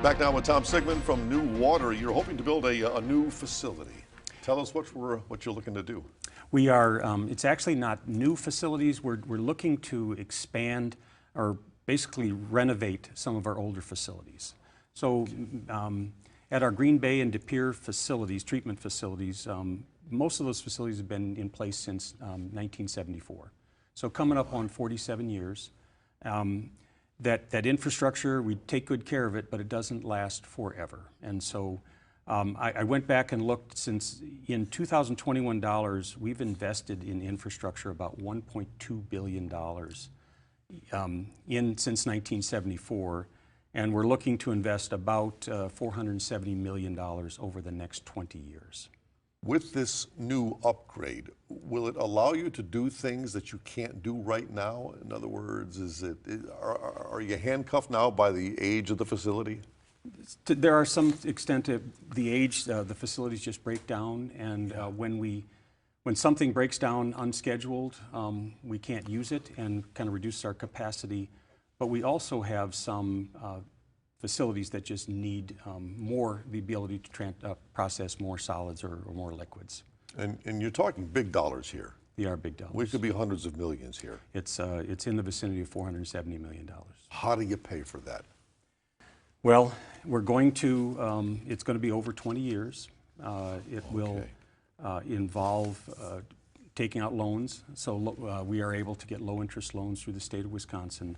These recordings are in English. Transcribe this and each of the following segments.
Back now with Tom Sigmund from New Water. You're hoping to build a new facility. Tell us what you're looking to do. We are, it's actually not new facilities. We're looking to expand or basically renovate some of our older facilities. So at our Green Bay and De Pere facilities, treatment facilities, most of those facilities have been in place since 1974. So coming up on 47 years. That infrastructure, we take good care of it, but it doesn't last forever. And so I went back and looked. Since in 2021 dollars, we've invested in infrastructure about $1.2 billion since 1974, and we're looking to invest about $470 million over the next 20 years. With this new upgrade, will it allow you to do things that you can't do right now? In other words, are you handcuffed now by the age of the facility? There are some extent to the age. The facilities just break down, and when something breaks down unscheduled, we can't use it and kind of reduce our capacity. But we also have some facilities that just need the ability to process more solids or more liquids. And you're talking big dollars here. They are big dollars. We could be hundreds of millions here. It's in the vicinity of $470 million. How do you pay for that? Well, we're going to, it's going to be over 20 years. It will involve taking out loans. So we are able to get low interest loans through the state of Wisconsin.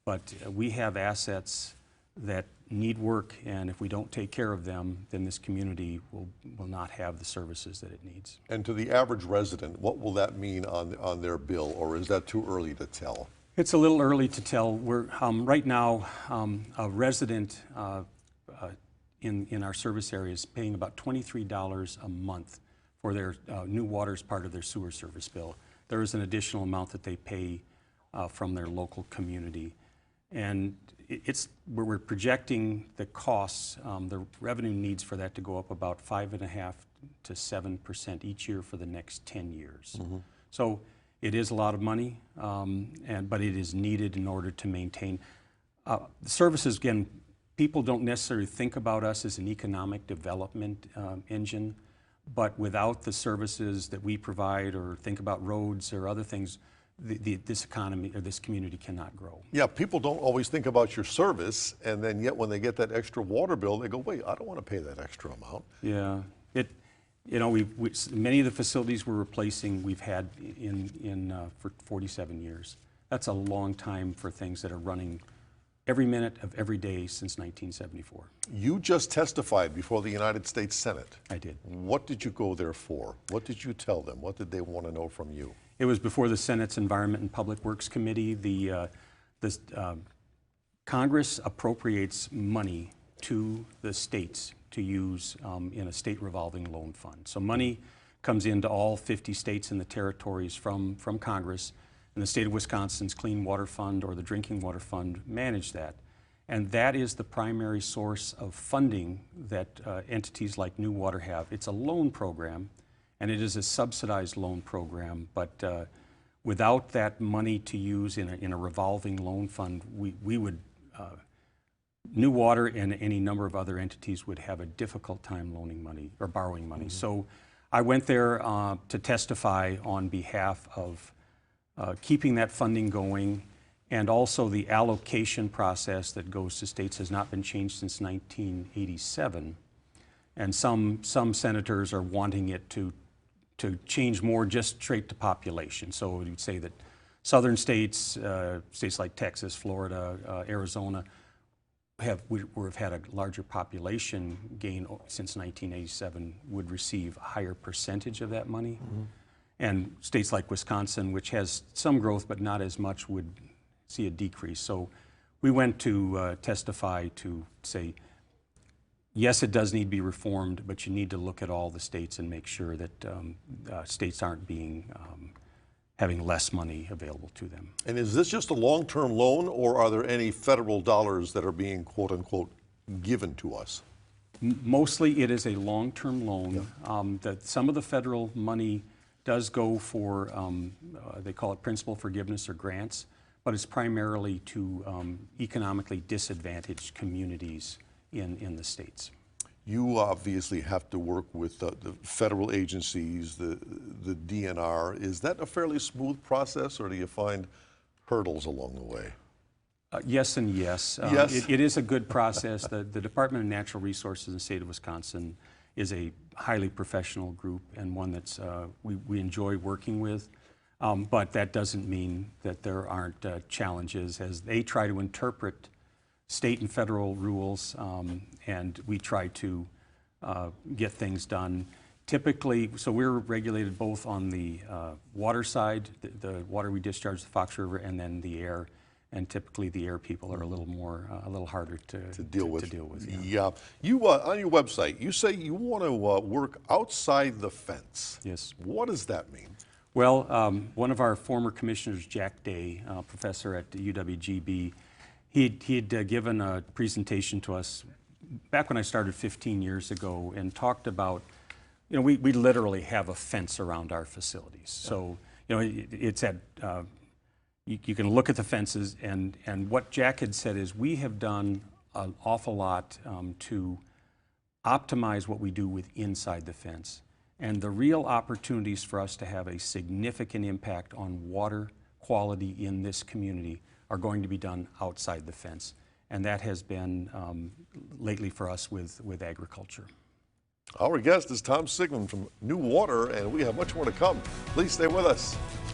But we have assets that need work, and if we don't take care of them, then this community will not have the services that it needs. And to the average resident, what will that mean on their bill, or is that too early to tell? It's a little early to tell. We're right now a resident in our service area is paying about $23 a month for their New Water as part of their sewer service bill. There is an additional amount that they pay from their local community. And we're projecting the costs, the revenue needs for that to go up about 5.5% to 7% each year for the next 10 years. Mm-hmm. So it is a lot of money, but it is needed in order to maintain. The services, again, people don't necessarily think about us as an economic development engine, but without the services that we provide, or think about roads or other things, this economy or this community cannot grow. Yeah, people don't always think about your service, and then yet when they get that extra water bill, they go, wait, I don't want to pay that extra amount. Yeah, many of the facilities we're replacing we've had for 47 years. That's a long time for things that are running every minute of every day since 1974. You just testified before the United States Senate. I did. What did you go there for? What did you tell them? What did they want to know from you? It was before the Senate's Environment and Public Works Committee. Congress appropriates money to the states to use in a state revolving loan fund. So money comes into all 50 states and the territories from Congress, and the state of Wisconsin's Clean Water Fund or the Drinking Water Fund manage that. And that is the primary source of funding that entities like New Water have. It's a loan program, and it is a subsidized loan program, but without that money to use in a revolving loan fund, we would, New Water and any number of other entities would have a difficult time loaning money or borrowing money. Mm-hmm. So I went there to testify on behalf of keeping that funding going, and also the allocation process that goes to states has not been changed since 1987. And some senators are wanting it to change more just straight to population. So you'd say that southern states, states like Texas, Florida, Arizona, have had a larger population gain since 1987, would receive a higher percentage of that money. Mm-hmm. And states like Wisconsin, which has some growth but not as much, would see a decrease. So we went to testify to say, yes, it does need to be reformed, but you need to look at all the states and make sure that states aren't having less money available to them. And is this just a long-term loan, or are there any federal dollars that are being, quote unquote, given to us? Mostly it is a long-term loan. Yeah. That some of the federal money does go for, they call it principal forgiveness or grants, but it's primarily to economically disadvantaged communities in the states. You obviously have to work with the federal agencies, the DNR. Is that a fairly smooth process, or do you find hurdles along the way? Yes and yes. Yes. It is a good process. The Department of Natural Resources in the state of Wisconsin is a highly professional group and one that's we enjoy working with. But that doesn't mean that there aren't challenges as they try to interpret state and federal rules, and we try to get things done. Typically, so we're regulated both on the water side, the water we discharge the Fox River, and then the air. And typically, the air people are a little harder to deal with. Yeah. You on your website, you say you want to work outside the fence. Yes. What does that mean? Well, one of our former commissioners, Jack Day, professor at UWGB, he'd given a presentation to us back when I started 15 years ago and talked about, you know, we literally have a fence around our facilities. So, you know, it's at, you can look at the fences, and what Jack had said is we have done an awful lot to optimize what we do with inside the fence. And the real opportunities for us to have a significant impact on water quality in this community are going to be done outside the fence. And that has been lately for us with agriculture. Our guest is Tom Sigmund from New Water, and we have much more to come. Please stay with us.